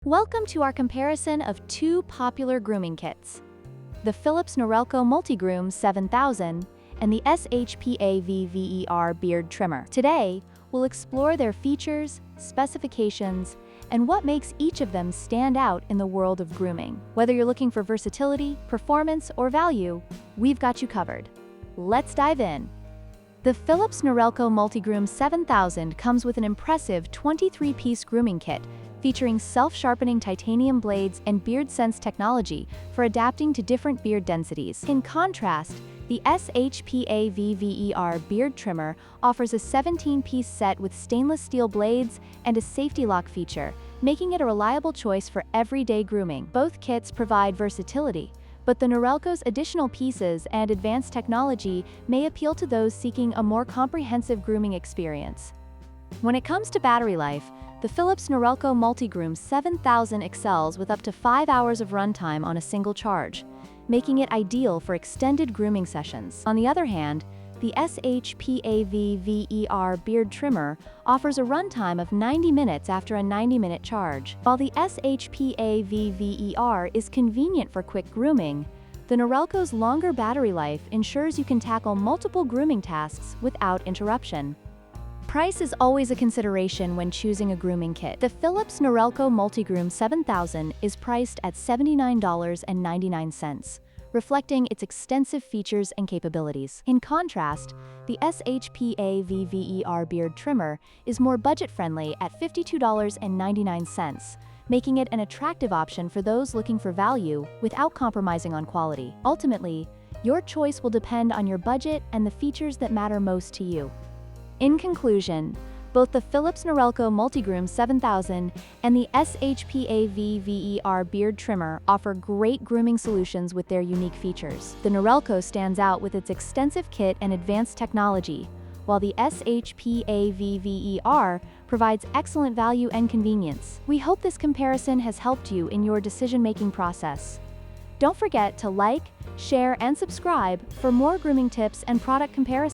Welcome to our comparison of two popular grooming kits, the Philips Norelco Multigroom 7000 and the SHPAVVER Beard Trimmer. Today, we'll explore their features, specifications, and what makes each of them stand out in the world of grooming. Whether you're looking for versatility, performance, or value, we've got you covered. Let's dive in. The Philips Norelco Multigroom 7000 comes with an impressive 23-piece grooming kit featuring self-sharpening titanium blades and beard sense technology for adapting to different beard densities. In contrast, the SHPAVVER Beard Trimmer offers a 17-piece set with stainless steel blades and a safety lock feature, making it a reliable choice for everyday grooming. Both kits provide versatility, but the Norelco's additional pieces and advanced technology may appeal to those seeking a more comprehensive grooming experience. When it comes to battery life, the Philips Norelco Multigroom 7000 excels with up to 5 hours of runtime on a single charge, making it ideal for extended grooming sessions. On the other hand, the SHPAVVER Beard Trimmer offers a runtime of 90 minutes after a 90-minute charge. While the SHPAVVER is convenient for quick grooming, the Norelco's longer battery life ensures you can tackle multiple grooming tasks without interruption. Price is always a consideration when choosing a grooming kit. The Philips Norelco Multigroom 7000 is priced at $79.99, reflecting its extensive features and capabilities. In contrast, the SHPAVVER Beard Trimmer is more budget-friendly at $52.99, making it an attractive option for those looking for value without compromising on quality. Ultimately, your choice will depend on your budget and the features that matter most to you. In conclusion, both the Philips Norelco Multigroom 7000 and the SHPAVVER Beard Trimmer offer great grooming solutions with their unique features. The Norelco stands out with its extensive kit and advanced technology, while the SHPAVVER provides excellent value and convenience. We hope this comparison has helped you in your decision-making process. Don't forget to like, share, and subscribe for more grooming tips and product comparisons.